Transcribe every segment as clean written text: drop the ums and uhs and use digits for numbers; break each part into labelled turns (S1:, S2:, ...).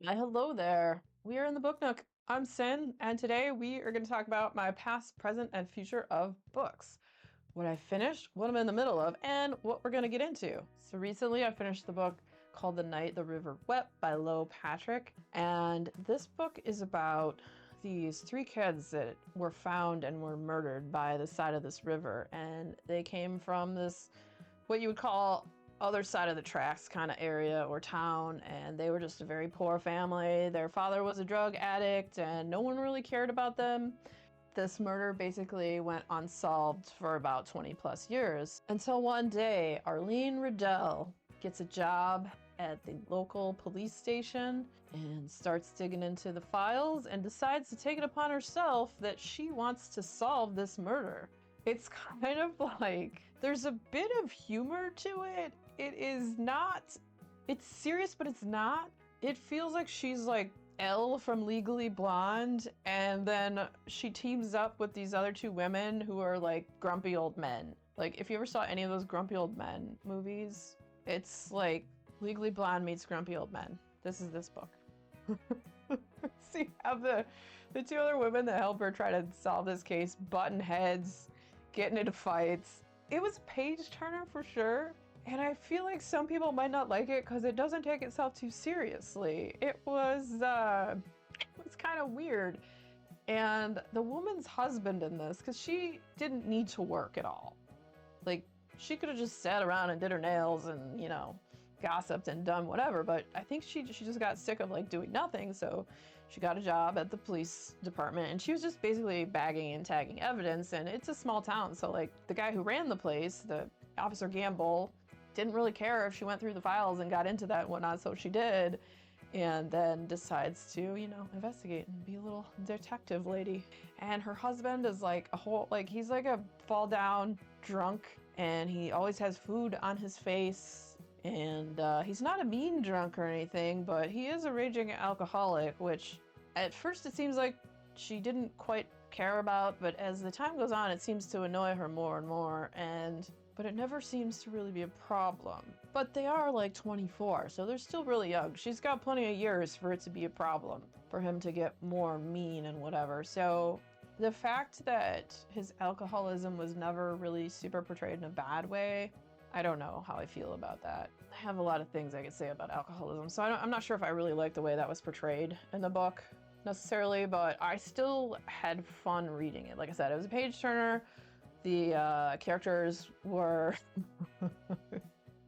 S1: Why, hello there. We are in the Book Nook. I'm Sin, and today we are going to talk about my past, present, and future of books. What I finished, what I'm in the middle of, and what we're going to get into. So recently I finished the book called The Night the River Wept by Lo Patrick, and this book is about these three kids that were found and were murdered by the side of this river, and they came from this, what you would call other side of the tracks kind of area or town, and they were just a very poor family. Their father was a drug addict and no one really cared about them. This murder basically went unsolved for about 20 plus years until one day Arlene Riddell gets a job at the local police station and starts digging into the files and decides to take it upon herself that she wants to solve this murder. It's kind of like, there's a bit of humor to it. It is not, it's serious, but it's not. It feels like she's like Elle from Legally Blonde, and then she teams up with these other two women who are like grumpy old men. Like, if you ever saw any of those grumpy old men movies, it's like Legally Blonde meets grumpy old men. This is this book. So you have the two other women that help her try to solve this case, button heads, getting into fights. It was page turner for sure, and I feel like some people might not like it because it doesn't take itself too seriously. It was kind of weird. And the woman's husband in this, because she didn't need to work at all. Like, she could have just sat around and did her nails and, you know, gossiped and done whatever, but I think she just got sick of like doing nothing, so she got a job at the police department, and she was just basically bagging and tagging evidence. And it's a small town, so like the guy who ran the place, the Officer Gamble, didn't really care if she went through the files and got into that and whatnot, so she did, and then decides to, you know, investigate and be a little detective lady. And her husband is like a whole, like, he's like a fall down drunk, and he always has food on his face. And he's not a mean drunk or anything, but he is a raging alcoholic, which at first it seems like she didn't quite care about, but as the time goes on, it seems to annoy her more and more, but it never seems to really be a problem. But they are like 24, so they're still really young. She's got plenty of years for it to be a problem, for him to get more mean and whatever. So the fact that his alcoholism was never really super portrayed in a bad way, I don't know how I feel about that. I have a lot of things I could say about alcoholism, so I'm not sure if I really like the way that was portrayed in the book necessarily, but I still had fun reading it. Like I said, it was a page turner. The characters were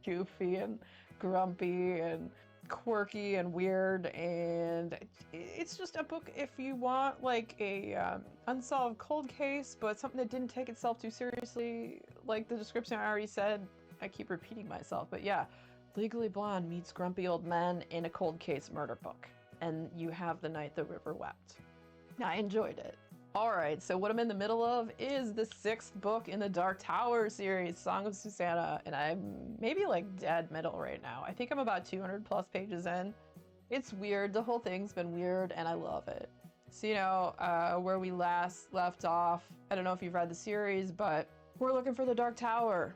S1: goofy and grumpy and quirky and weird, and it's just a book if you want like a unsolved cold case, but something that didn't take itself too seriously. Like the description I already said, I keep repeating myself, but yeah, Legally Blonde meets grumpy old men in a cold case murder book, and you have The Night the River Wept. I enjoyed it. All right, so what I'm in the middle of is the 6th book in the Dark Tower series, Song of Susanna, and I'm maybe like dead middle right now. I think I'm about 200 plus pages in. It's weird. The whole thing's been weird, and I love it. So, you know, where we last left off, I don't know if you've read the series, but we're looking for the Dark Tower.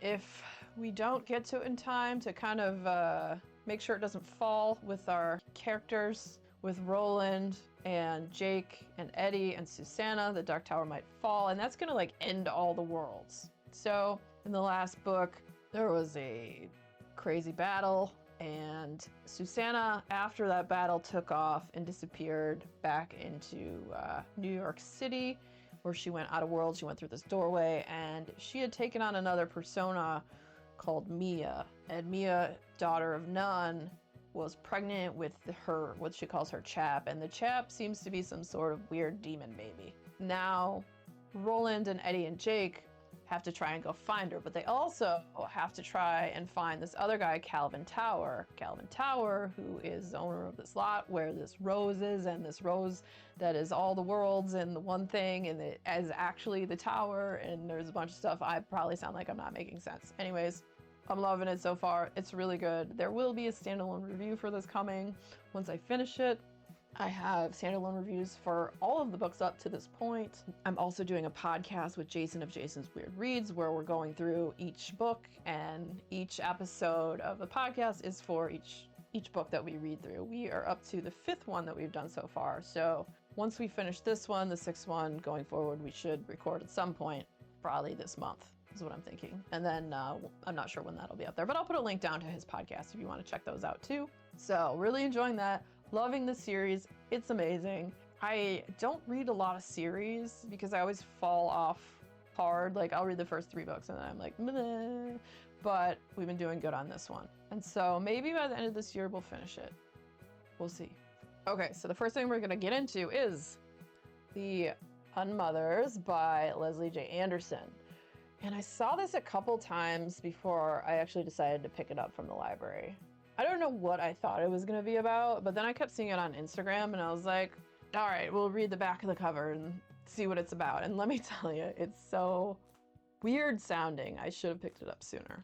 S1: If we don't get to it in time to kind of make sure it doesn't fall with our characters, with Roland and Jake and Eddie and Susanna, the Dark Tower might fall, and that's gonna like end all the worlds. So in the last book, there was a crazy battle, and Susanna, after that battle, took off and disappeared back into New York City, where she went out of world. She went through this doorway, and she had taken on another persona called Mia. And Mia, daughter of none, was pregnant with her, what she calls her chap, and the chap seems to be some sort of weird demon baby. Now, Roland and Eddie and Jake have to try and go find her, but they also have to try and find this other guy, Calvin Tower. Calvin Tower, who is the owner of this lot where this rose is, and this rose that is all the worlds and the one thing, and it is actually the tower, and there's a bunch of stuff. I probably sound like I'm not making sense. Anyways, I'm loving it so far. It's really good. There will be a standalone review for this coming once I finish it. I have standalone reviews for all of the books up to this point. I'm also doing a podcast with Jason of Jason's Weird Reads, where we're going through each book, and each episode of the podcast is for each each book that we read through. We are up to the 5th one that we've done so far. So once we finish this one, the 6th one, going forward, we should record at some point, probably this month is what I'm thinking. And then I'm not sure when that'll be up there, but I'll put a link down to his podcast if you want to check those out too. So really enjoying that, loving the series. It's amazing. I don't read a lot of series because I always fall off hard. Like I'll read the first 3 books and then I'm like, meh. But we've been doing good on this one. And so maybe by the end of this year, we'll finish it. We'll see. Okay, so the first thing we're gonna get into is the UNM Mothers by Leslie J. Anderson. And I saw this a couple times before I actually decided to pick it up from the library. I don't know what I thought it was gonna be about, but then I kept seeing it on Instagram and I was like, all right, we'll read the back of the cover and see what it's about. And let me tell you, it's so weird sounding. I should have picked it up sooner.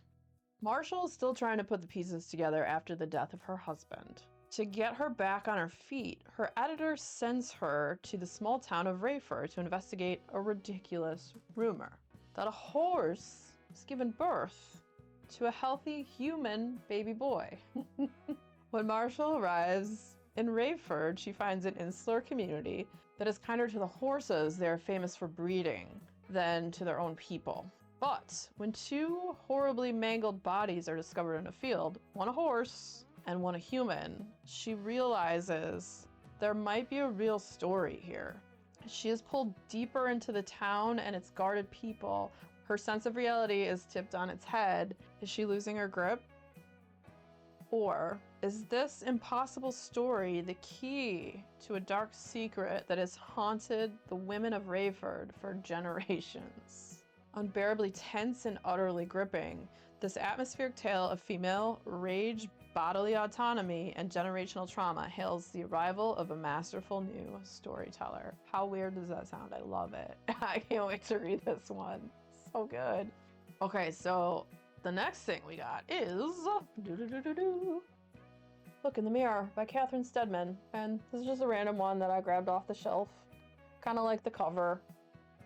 S1: Marshall is still trying to put the pieces together after the death of her husband. To get her back on her feet, her editor sends her to the small town of Rayford to investigate a ridiculous rumor that a horse has given birth to a healthy human baby boy. When Marshall arrives in Rayford, she finds an insular community that is kinder to the horses they're famous for breeding than to their own people. But when 2 horribly mangled bodies are discovered in a field, one a horse and one a human, she realizes there might be a real story here. She is pulled deeper into the town and its guarded people. Her sense of reality is tipped on its head. Is she losing her grip? Or is this impossible story the key to a dark secret that has haunted the women of Rayford for generations? Unbearably tense and utterly gripping, this atmospheric tale of female rage, bodily autonomy, and generational trauma hails the arrival of a masterful new storyteller. How weird does that sound? I love it. I can't wait to read this one. So good. Okay, so the next thing we got is Look in the Mirror by Catherine Steadman. And this is just a random one that I grabbed off the shelf. Kind of like the cover.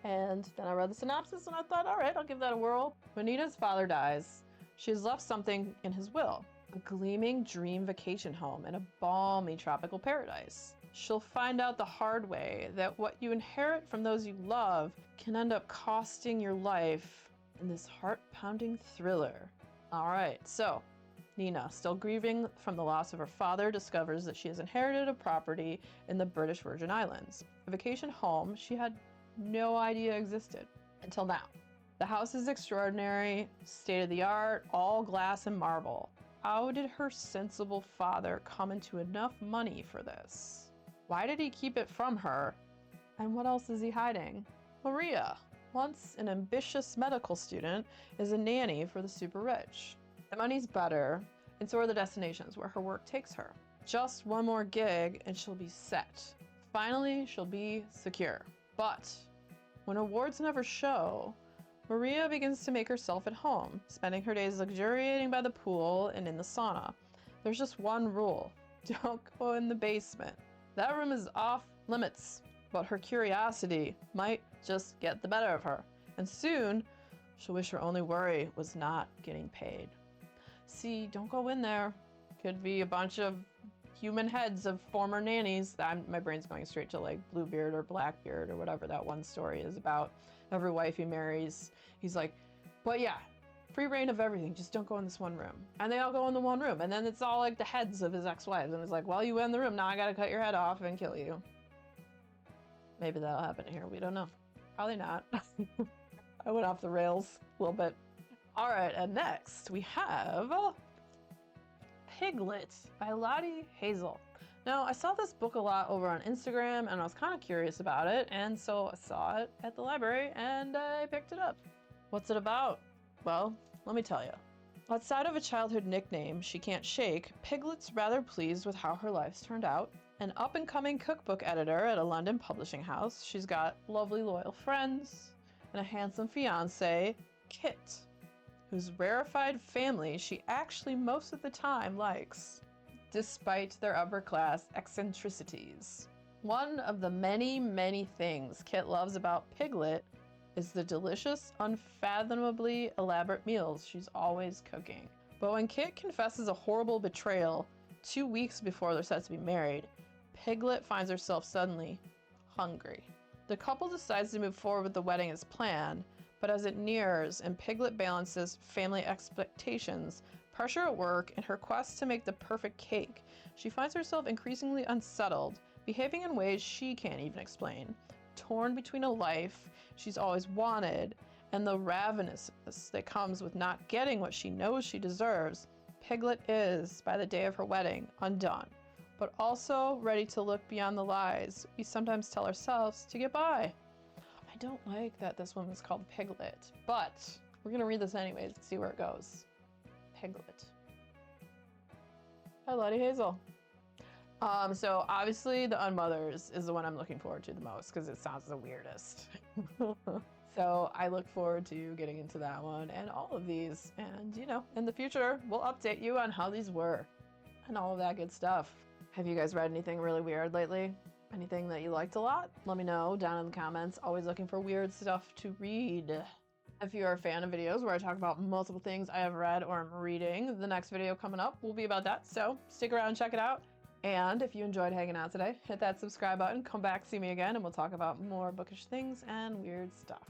S1: And then I read the synopsis and I thought, all right, I'll give that a whirl. When Nina's father dies, she has left something in his will. A gleaming dream vacation home in a balmy tropical paradise. She'll find out the hard way that what you inherit from those you love can end up costing your life in this heart-pounding thriller. All right, so Nina, still grieving from the loss of her father, discovers that she has inherited a property in the British Virgin Islands. A vacation home she had no idea existed until now. The house is extraordinary, state-of-the-art, all glass and marble. How did her sensible father come into enough money for this? Why did he keep it from her? And what else is he hiding? Maria, once an ambitious medical student, is a nanny for the super rich. The money's better, and so are the destinations where her work takes her. Just one more gig and she'll be set. Finally, she'll be secure. But when awards never show, Maria begins to make herself at home, spending her days luxuriating by the pool and in the sauna. There's just one rule: don't go in the basement. That room is off limits, but her curiosity might just get the better of her, and soon she'll wish her only worry was not getting paid. See, don't go in there. Could be a bunch of human heads of former nannies. My brain's going straight to like Bluebeard or Blackbeard or whatever that one story is about. Every wife he marries, he's like, but yeah, free reign of everything, just don't go in this one room. And they all go in the one room, and then it's all like the heads of his ex-wives, and it's like, well, you went in the room, now I gotta cut your head off and kill you. Maybe that'll happen here, we don't know. Probably not. I went off the rails a little bit. All right, and next we have Piglet by Lottie Hazel. Now, I saw this book a lot over on Instagram and I was kind of curious about it, and so I saw it at the library and I picked it up. What's it about? Well, let me tell you. Outside of a childhood nickname she can't shake, Piglet's rather pleased with how her life's turned out. An up-and-coming cookbook editor at a London publishing house, she's got lovely loyal friends and a handsome fiancé, Kit, whose rarefied family she actually most of the time likes, despite their upper-class eccentricities. One of the many, many things Kit loves about Piglet is the delicious, unfathomably elaborate meals she's always cooking. But when Kit confesses a horrible betrayal 2 weeks before they're set to be married, Piglet finds herself suddenly hungry. The couple decides to move forward with the wedding as planned, but as it nears and Piglet balances family expectations, pressure at work, and her quest to make the perfect cake, she finds herself increasingly unsettled, behaving in ways she can't even explain. Torn between a life she's always wanted and the ravenousness that comes with not getting what she knows she deserves, Piglet is, by the day of her wedding, undone, but also ready to look beyond the lies we sometimes tell ourselves to get by. I don't like that this one was called Piglet, but we're gonna read this anyways and see where it goes. Piglet. Hi, Lottie Hazel. So obviously the Mothers is the one I'm looking forward to the most because it sounds the weirdest. So I look forward to getting into that one and all of these. And you know, in the future, we'll update you on how these were and all of that good stuff. Have you guys read anything really weird lately? Anything that you liked a lot? Let me know down in the comments. Always looking for weird stuff to read. If you're a fan of videos where I talk about multiple things I have read or I'm reading, the next video coming up will be about that. So stick around and check it out. And if you enjoyed hanging out today, hit that subscribe button, come back, see me again, and we'll talk about more bookish things and weird stuff.